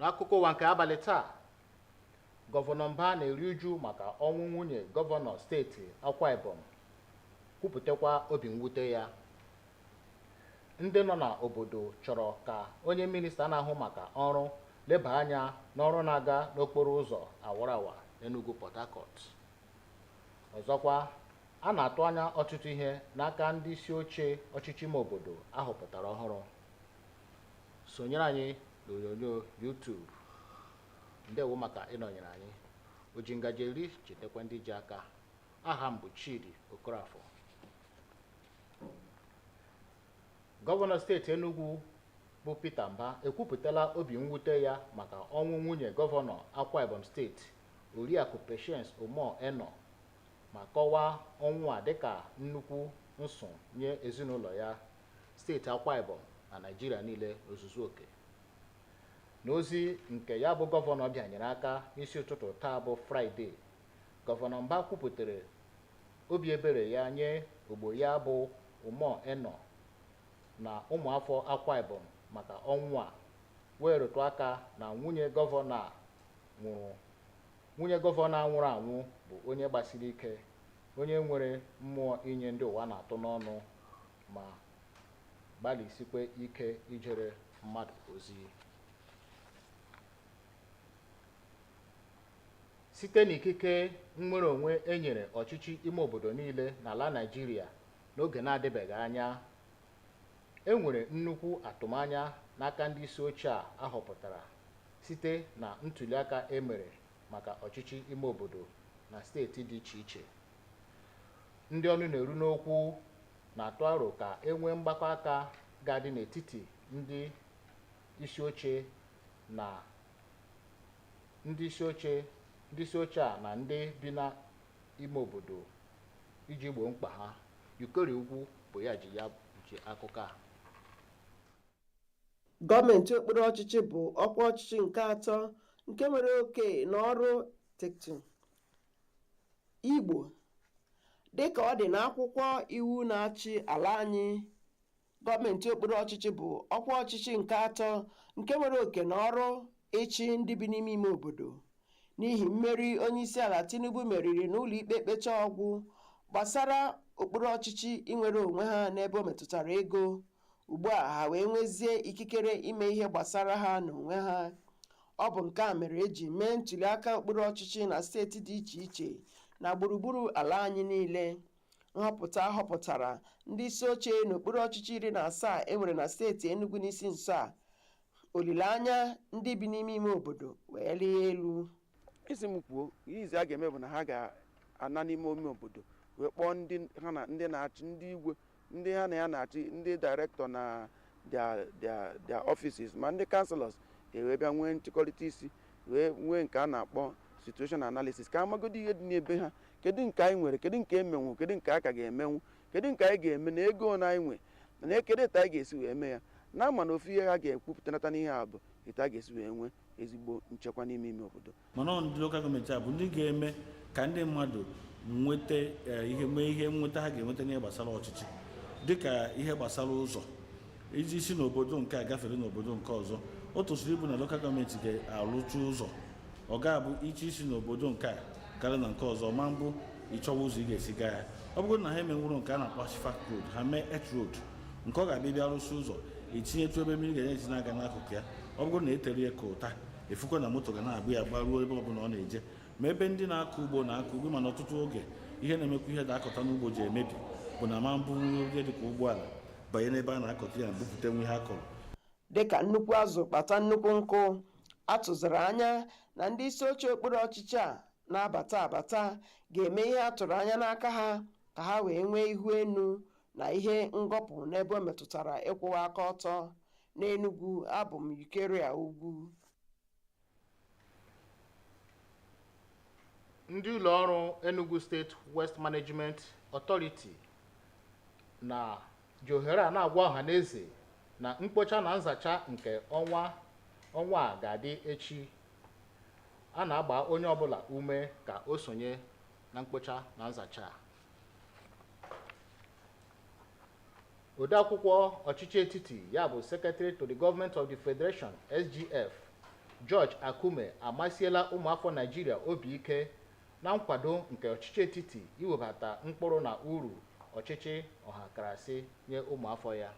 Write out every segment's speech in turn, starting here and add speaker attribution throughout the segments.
Speaker 1: N'akụkọ ụwa nke abalị taa, Gọvanọ Mba na-eri uju maka ọnwụ nwunye gọvanọ steeti Akwa Ibom, kwupụtakwa obi mwute ya. Ndị nọ n'obodo chọrọ ka onye minista na-ahụ maka ọrụ leba anya n'ọrụ na-aga n'okporo ụzọ awarawa Enugu Port Harcourt. Ọzọkwa, a na-atụ anya ọtụtụ ihe n'aka ndị isi oche ọchịchị ime obodo ahọpụtara ọhụrụ. Sonyere anyị n'onyonyo YouTube. Ndewo maka ịnọnyere anyị. Oji ngaji eri chetakwa ndị ji aka. Aha m bụ Chidi Okorafọ. Gọvanọ steeti Enugu bụ Peter Mba ekwupụtala obi mwute ya maka ọnwụ nwunye gọvanọ Akwa Ibom steeti Oriakụ Patience Omo Eno, ma kọwaa ọnwụ a dịka nnukwu nsụ nye ezinụlọ ya, steeti Akwa Ibom na Naịjirịa niile n'ozuzu oke. N'ozi nke ya bụ gọvanọ bịanyere aka n'isi ụtụtụ taa bụ Fraịde, Gọvanọ Mba kwupụtara obi ebere ya nye ogbo ya bụ Omo Eno na ụmụafọ Akwa Ibom maka ọnwụ a, wee rụtụ aka na nwunye gọvanọ nwụrụ anwụ bụ onye gbasiri ike, onye nwere mmụọ inye ndị ụwa na-atụ n'ọnụ ma gbalịsikwe ike ijere mmadụ ozi. Site n'ikike nnwere onwe e nyere ọchịchị ime obodo niile n'ala Naịjirịa n'oge na-adịbeghị anya, e nwere nnukwu atụmanya n'aka ndị isi ochie a ahọpụtara site na ntụliaka e mere maka ọchịchị ime obodo na steeti dị iche iche. Ndị ọnụ na-eru n'okwu na-atụ aro ka e nwee mgbakọ aka ga-adị n'etiti ndị isi oche a na ndị bi n'ime obodo iji gboo mkpa ha. Yukori Ugwu bụ ya ji akụkọ a.
Speaker 2: Gọọmenti okpuru ọchịchị bụ ọkwa ọchịchị nke atọ nke nwere oke n'ọrụ tekton Igbo dịka ọ dị n'akwụkwọ iwu na-achị ala anyị. Gọọmenti okpuru ọchịchị bụ ọkwa ọchịchị nke atọ nke nwere oke n'ọrụ ịchị ndị bi n'ime ime obodo. N'ihi mmeri onyeisiala Tinubu meriri n'ụlọ ikpe kpecha ọgwụ gbasara okpuru ọchịchị inwere onwe ha n'ebe o metụtara ego, ugbu a ha wee nwezie ikikere ime ihe gbasara ha n'onwe ha. Ọ bụ nke a mere eji mee ntụliaka okpuru ọchịchị na steeti dị iche iche na gburugburu ala anyị niile. Nhọpụta họpụtara ndị isi oche n'okpuru ọchịchị 17 e nwere na steeti Enugu n'isi nso a. Olileanya ndị bi n'ime ime obodo wee lie elu.
Speaker 3: Isi m kwuo, ihe izi a ga-eme bụ na ha ga-ana n'ime ime obodo wee kpọọ ndị na-achị, ndị igwe, ndị ha na ya na-achị, ndị director na their offices, ma ndị councillors wee bịa nwee nchịkọrịta isi, wee nwee nke a na-akpọ situation analysis, ka amagodi ihe dị n'ebe ha, kedu nke anyị nwere, kedu nke emenwu, kedu nke a ka ga-emenwu, kedu nke anyị ga-eme na ego na anyị nwe na kedu etu anyị ga-esi wee mee ya, na ama na ofu ihe ha ga-ekwupụtanata n'ihe a bụ etu a ga-esi wee nwee ezigbo nchekwa n'ime ime obodo.
Speaker 4: Mana ndị lokal gọọmenti a bụ ndị ga-eme ka ndị mmadụ nweta ihe nweta ha ga-enweta n'ihe gbasara ọchịchị, dịka ihe gbasara ụzọ iji si n'obodo nke a gafere n'obodo nke ọzọ. O tosiri ibu na lokal gọọmenti ga-arụcha ụzọ, ọ ga-abụ iche isi n'obodo nke a karịa na nke ọzọ, ma mbụ ịchọwa ụzọ ị ga-esi gaa ya. Ọ bụrụ na ha emenwuru nke a na-akpọ Ashfaq Road, ha mee Earth Road, nke ọ ga-abịa bịa rụsi ụzọ etinyetu ebe mmiri ga-eji na-aga n'akụkụ ya. Ọ bụrụ na etere ya ka ụta, efukwa na moto ga na-abụ ya gbaruo ebe ọbụla ọ na-eje. Ma ebe ndị na-akọ ugbo na-akọ ugbo, mana ọtụtụ oge ihe na-emekwa ihe da-akọta n'ugbo ji emebi bụ na ma mbụ oge dịka ụgbọala banye n'ebe a na-akọta ya na bupụta nwe ihe a kọrọ.
Speaker 2: Dịka nnukwu azụ kpata nnukwu nkụ, atụziri anya na ndị isi oche okpuru ọchịchị a na-abata ga-eme ihe a tụrụ anya n'aka ha ka ha wee nwee ihu enu na ihe ngọpụ n'ebe o metụtara ịkwụwa aka ọtọ. N'Enugu, abụ m Yukori Ugwu.
Speaker 1: Ndị ụlọ ọrụ Enugu State Waste Management Authority na ohere a na-agwa ọha na eze na mkpocha na nzacha nke ọnwa a ga-adị echi. A na-agba onye ọbụla ume ka o sonye na mkpocha na nzacha. Odeakwụkwọ ọchịchị etiti ya bụ Secretary to the Government of the Federation SGF George Akume amasiela ụmụafọ Naịjirịa obi ike na nkwado nke ọchịchị etiti iwebata mkpụrụ na uru ọchịchị ọhakarasị nye ụmụafọ ya.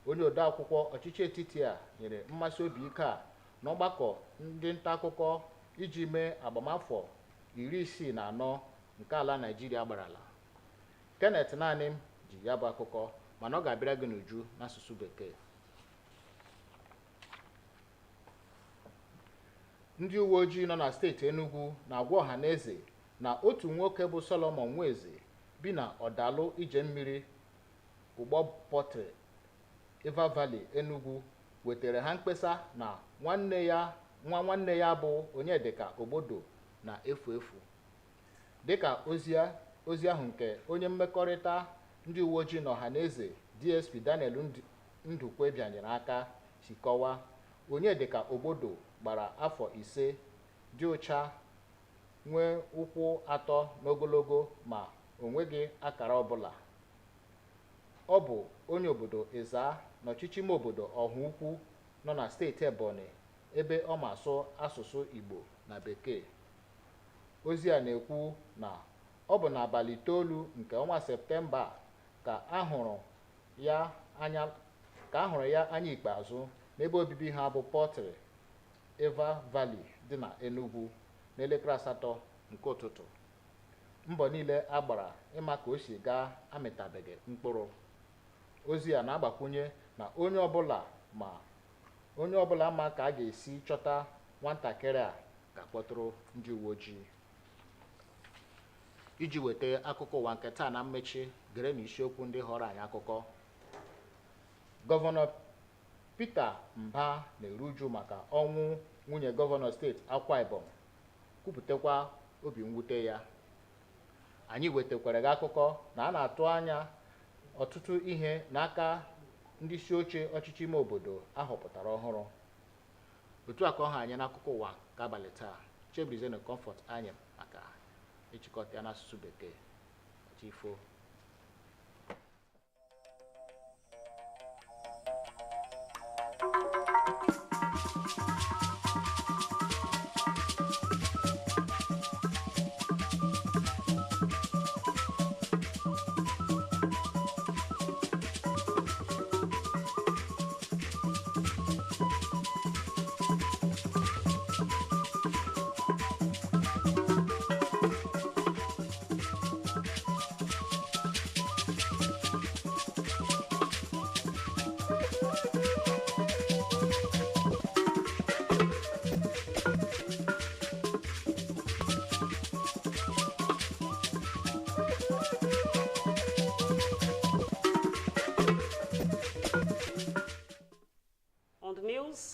Speaker 1: Onye odeakwụkwọ ọchịchị etiti a nyere mmasị obi ike a n'ọgbakọ ndị nta akụkọ iji mee agbamafọ 64 nke ala Naịjirịa gbarala. Kenneth naanị ji ya bụ akụkọ mana ọ ga-abịara gị n'uju n'asụsụ Bekee. Ndị uwe ojii nọ na steeti Enugu na-agwa ọha na eze na otu nwoke bụ Solomon Nweze bi na ọdalụ ije mmiri ụgbọ Pọtre River Valley Enugu wetara ha mkpesa na nwa nwanne ya bụ Onyedika Ogbodo na-efu efu. Dịka ozi ahụ nke onye mmekọrịta ndị uwe ojii na ọha na eze DSP Daniel Ndukwe bịanyere aka si kọwaa, Onyedika Ogbodo gbara afọ 5, dị ụcha, nwee ụkwụ 3 n'ogologo ma o nweghị akara ọbụla. Ọ bụ onye obodo Ezza n'ọchịchị ime obodo Ọhụukwu nọ na steeti Ebonyi ebe ọ ma asụ asụsụ Igbo na Bekee. Ozi a na-ekwu na ọ bụ n'abalị 9 nke ọnwa Septemba ka a hụrụ ya anya ikpeazụ n'ebe obibi ha bụ Pọtre River Valley dị na Enugu n'elekere 8 nke ụtụtụ. Mbọ niile agbara ịma ka o si gaa amịtabeghị mkpụrụ. Ozi a na-agbakwunye na onye ọbụla ma ka a ga-esi chọta nwatakịrị a ga-akpọtụrụ ndị uwe ojii. Iji weta akụkọ ụwa nke taa na mmechi, gere na isiokwu ndị họrọ anyị akụkọ. Gọvanọ Peter Mbah na-eru uju maka ọnwụ nwunye gọvanọ steeti Akwa Ibom, kwupụtakwa obi mwute ya. Anyị wetakwara gị akụkọ na a na-atụ anya ọtụtụ ihe n'aka ndị isi oche ọchịchị ime obodo ahọpụtara ọhụrụ. Otu aka ọha anyị n'akụkọ ụwa nke abalị taa. Chebrizenu Comfort anyị maka ịchịkọta ya n'asụsụ Bekee. Chifo.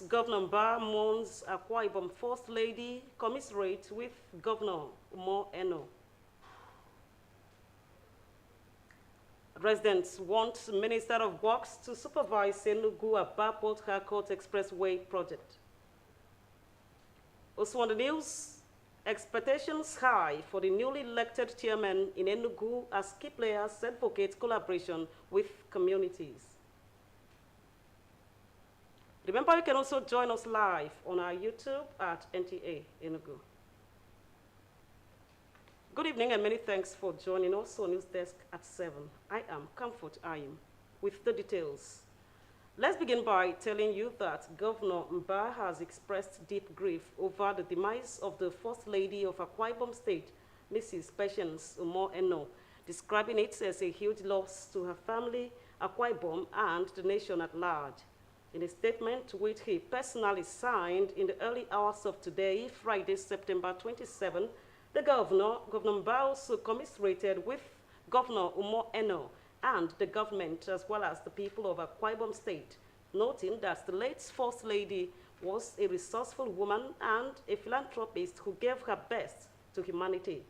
Speaker 5: Governor Mbah mourns Akwa Ibom First Lady, commiserate with Governor Umo Eno. Residents want Minister of Works to supervise Enugu Aba Port Harcourt Expressway project. Also on the news, expectations high for the newly elected chairman in Enugu as key players advocate collaboration with communities. Remember, you can also join us live on our YouTube at NTA Enugu. Good evening and many thanks for joining us on News Desk at 7. I am Comfort Ayim with the details. Let's begin by telling you that Governor Mbah has expressed deep grief over the demise of the First Lady of Akwa Ibom State, Mrs. Patience Umo Eno, describing it as a huge loss to her family, Akwa Ibom, and the nation at large. In a statement which he personally signed in the early hours of today, Friday, September 27, the Governor Mbah, also commiserated with Governor Umo Eno and the government as well as the people of Akwa Ibom State, noting that the late First Lady was a resourceful woman and a philanthropist who gave her best to humanity.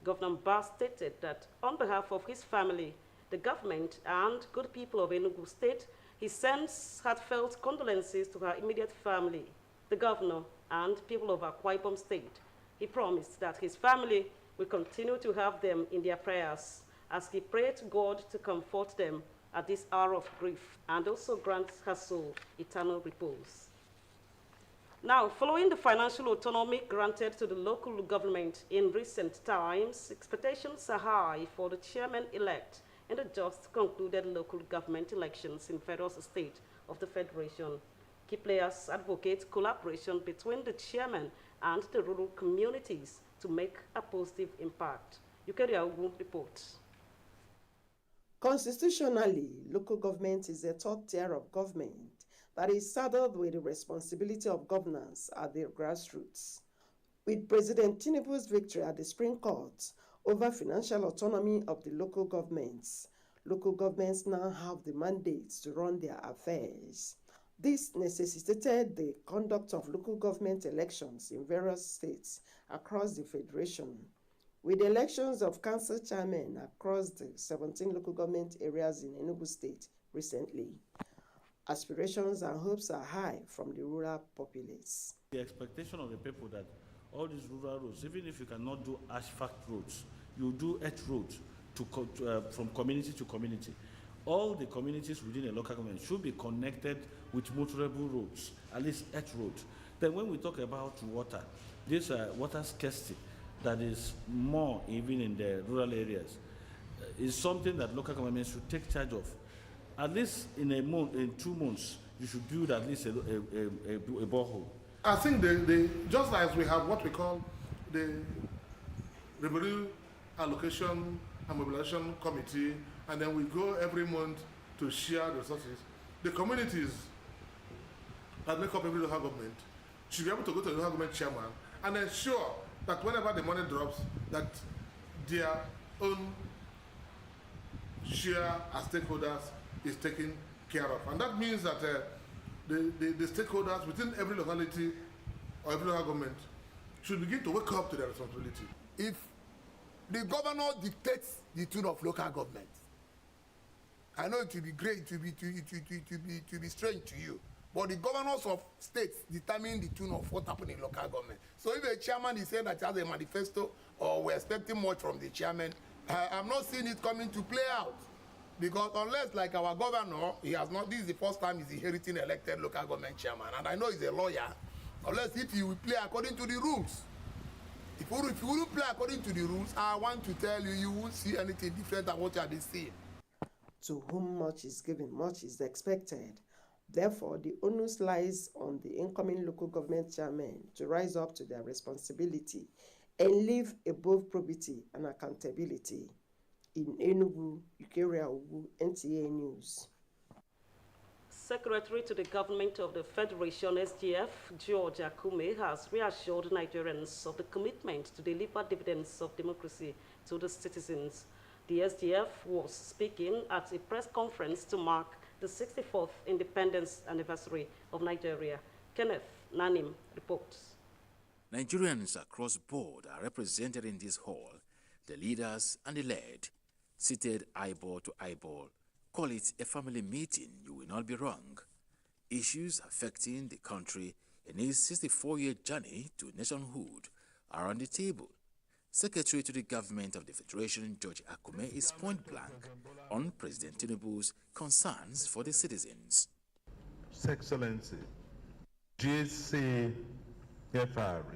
Speaker 5: Governor Mbah stated that on behalf of his family, the government, and good people of Enugu State, he sends heartfelt condolences to her immediate family, the governor, and people of Akwa Ibom State. He promised that his family will continue to have them in their prayers as he prayed to God to comfort them at this hour of grief and also grant her soul eternal repose. Now, following the financial autonomy granted to the local government in recent times, expectations are high for the chairman-elect in the just concluded local government elections in various states of the Federation. Key players advocate collaboration between the chairman and the rural communities to make a positive impact. Yukeria Ugu reports.
Speaker 2: Constitutionally, local government is a third tier of government that is saddled with the responsibility of governance at the grassroots. With President Tinubu's victory at the Supreme Court over financial autonomy of the local governments now have the mandate to run their affairs. This necessitated the conduct of local government elections in various states across the Federation, with elections of council chairmen across the 17 local government areas in Enugu State recently. Aspirations and hopes are high from the rural populace.
Speaker 4: The expectation of the people that all these rural roads, even if you cannot do asphalt roads, you do earth roads from community to community. All the communities within a local government should be connected with motorable roads, at least earth roads. Then when we talk about water, this water scarcity that is more even in the rural areas is something that local governments should take charge of. At least in a month, in 2 months, you should build at least a borehole.
Speaker 6: I think just as we have what we call the Revenue Allocation and Mobilization Committee, and then we go every month to share the resources, the communities that make up every local government should be able to go to the local government chairman and ensure that whenever the money drops, that their own share as stakeholders is taken care of. And that means that the stakeholders within every locality or every local government should begin to wake up to their responsibility.
Speaker 7: If the governor dictates the tune of local government, I know it will be great, it will be strange to you, but the governors of states determine the tune of what happens in local government. So if a chairman is saying that he has a manifesto or we're expecting much from the chairman, I'm not seeing it coming to play out. Because unless, like our governor, he has not, this is the first time he's inheriting elected local government chairman, and I know he's a lawyer, unless if he will play according to the rules. If you wouldn't play according to the rules, I want to tell you, you won't see anything different than what you have been seeing.
Speaker 2: To whom much is given, much is expected. Therefore, the onus lies on the incoming local government chairmen to rise up to their responsibility and live above probity and accountability. In Enugu, Yukeria Ugu, NTA News.
Speaker 5: Secretary to the Government of the Federation, SGF, George Akume, has reassured Nigerians of the commitment to deliver dividends of democracy to the citizens. The SGF was speaking at a press conference to mark the 64th independence anniversary of Nigeria. Kenneth Nanim reports.
Speaker 8: Nigerians across board are represented in this hall, the leaders and the led, seated eyeball to eyeball. Call it a family meeting, you will not be wrong. Issues affecting the country in its 64-year journey to nationhood are on the table. Secretary to the Government of the Federation, George Akume, is point blank on President Tinubu's concerns for the citizens.
Speaker 9: His Excellency, GCFR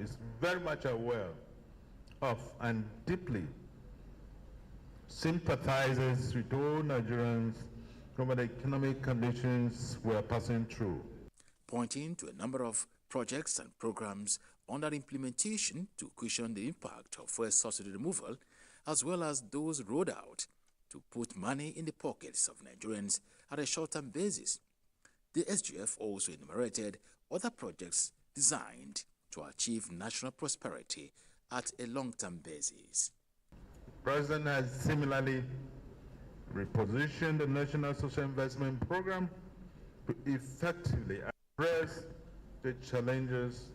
Speaker 9: is very much aware of and deeply sympathizes with all Nigerians over the economic conditions we are passing through.
Speaker 8: Pointing to a number of projects and programs under implementation to cushion the impact of fuel subsidy removal, as well as those rolled out to put money in the pockets of Nigerians at a short-term basis. The SGF also enumerated other projects designed to achieve national prosperity at a long-term basis.
Speaker 9: The President has similarly repositioned the National Social Investment Program to effectively address the challenges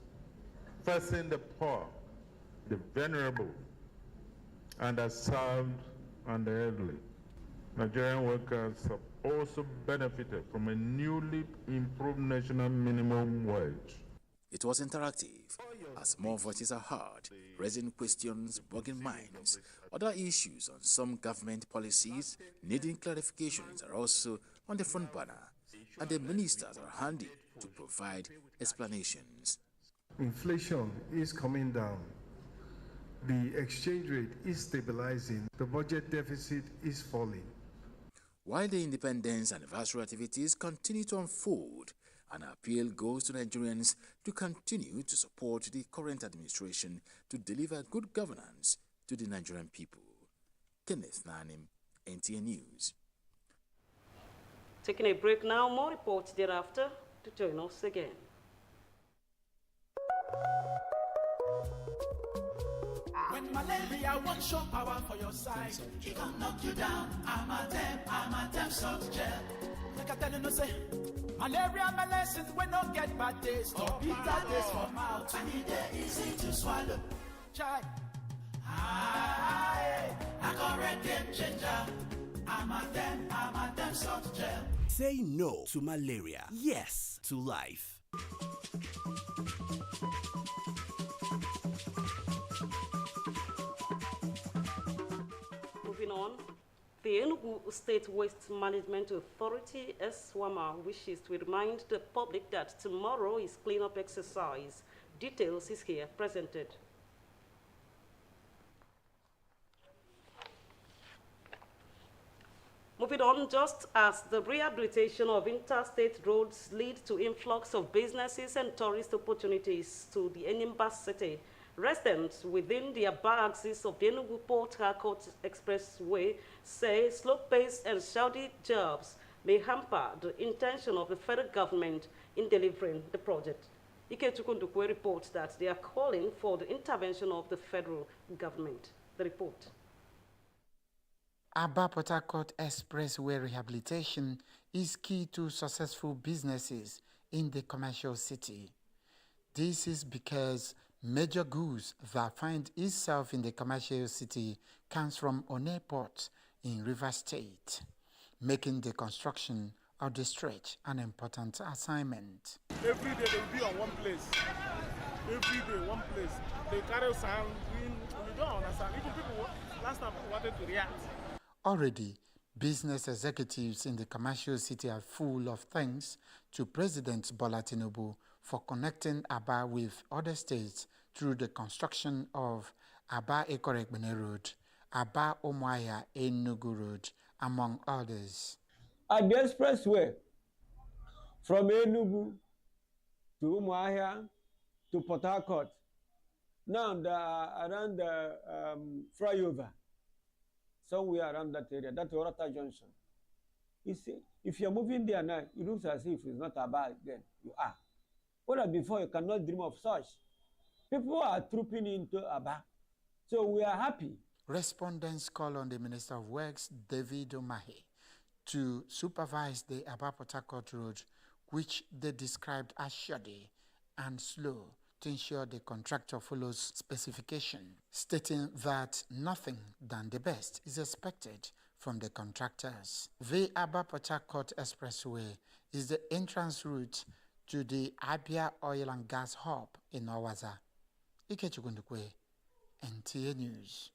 Speaker 9: facing the poor, the vulnerable, underserved, and the elderly. Nigerian workers have also benefited from a newly improved national minimum wage.
Speaker 8: It was interactive, as more voices are heard, raising questions, bugging minds. Other issues on some government policies needing clarifications are also on the front burner, and the ministers are handy to provide explanations.
Speaker 10: Inflation is coming down. The exchange rate is stabilizing. The budget deficit is falling.
Speaker 8: While the independence anniversary activities continue to unfold, an appeal goes to Nigerians to continue to support the current administration to deliver good governance to the Nigerian people. Kenneth Nanim, NTA News.
Speaker 5: Taking a break now, more reports thereafter to join us again.
Speaker 11: When malaria won't show power for your side, it gon' knock you down. I'm a damn soft gel. Like I tell you, no say, malaria medicine when don't get bad taste or bitter taste for mouth. I need it easy to swallow. Try. I got red game changer. I'm a damn soft gel.
Speaker 12: Say no to malaria. Yes to life.
Speaker 5: Moving on, the Enugu State Waste Management Authority, SWAMA, wishes to remind the public that tomorrow is cleanup exercise. Details is here presented. Moving on, just as the rehabilitation of interstate roads lead to influx of businesses and tourist opportunities to the Anambra city, residents within the Aba axis of the Enugu Port Harcourt Expressway say slow-paced and shoddy jobs may hamper the intention of the federal government in delivering the project. Ike Chukundukwe reports that they are calling for the intervention of the federal government. The report.
Speaker 13: Aba Port Harcourt Expressway rehabilitation is key to successful businesses in the commercial city. This is because major goods that find itself in the commercial city comes from One Port in Rivers State, making the construction of the stretch an important assignment.
Speaker 14: Every day they will be on one place. Every day, one place. They carry sound. We don't understand. Even people last time wanted to react.
Speaker 13: Already, business executives in the commercial city are full of thanks to President Bola Tinubu for connecting Aba with other states through the construction of Aba Ekorekbene Road, Aba Umuahia Enugu Road, among others.
Speaker 15: At the expressway, from Enugu to Umuahia to Port Harcourt, now around the flyover, somewhere around that area, that's Orata Junction. You see, if you're moving there now, it looks as if it's not Aba again. You are. Whereas before, you cannot dream of such. People are trooping into Aba. So we are happy.
Speaker 13: Respondents call on the Minister of Works, David Umahi, to supervise the Aba Port Harcourt Road, which they described as shoddy and slow, to ensure the contractor follows specification, stating that nothing than the best is expected from the contractors. The Aba Port Harcourt Expressway is the entrance route to the Abia Oil and Gas Hub in Owaza. Ike Chukundukwe, NTA News.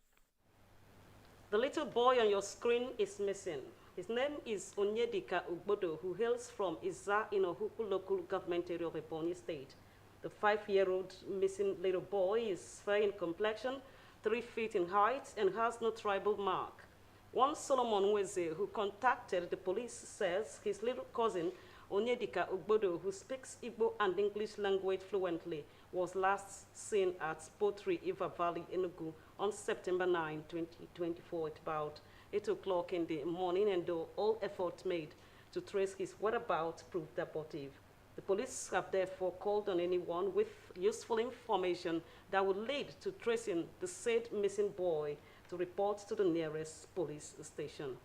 Speaker 5: The little boy on your screen is missing. His name is Onyedika Ugbodo, who hails from Iza in Ohuku local government area of Ebonyi State. The 5-year-old missing little boy is fair in complexion, 3 feet in height, and has no tribal mark. One Solomon Weze, who contacted the police, says his little cousin, Onyedika Ugbodo, who speaks Igbo and English language fluently, was last seen at Potri Iva Valley, Enugu, on September 9, 2024, at about 8 o'clock in the morning, and though all efforts made to trace his whereabouts proved abortive. The police have therefore called on anyone with useful information that would lead to tracing the said missing boy to report to the nearest police station.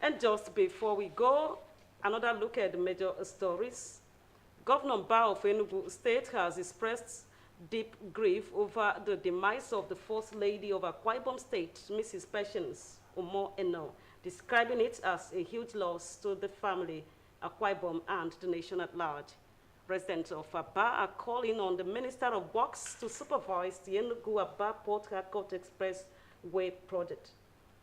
Speaker 5: And just before we go, another look at the major stories. Governor Mbah of Enugu State has expressed deep grief over the demise of the First Lady of Akwa Ibom State, Mrs. Patience Omo Eno, describing it as a huge loss to the family, Akwa Ibom, and the nation at large. Residents of Aba are calling on the Minister of Works to supervise the Enugu-Aba Port Harcourt Expressway project.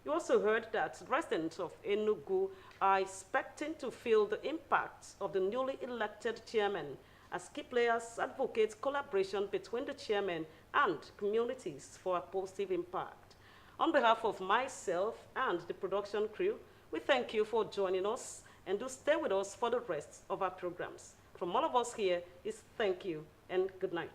Speaker 5: You also heard that residents of Enugu are expecting to feel the impact of the newly elected chairman As key players advocate collaboration between the chairman and communities for a positive impact. On behalf of myself and the production crew, we thank you for joining us and do stay with us for the rest of our programs. From all of us here is thank you and good night.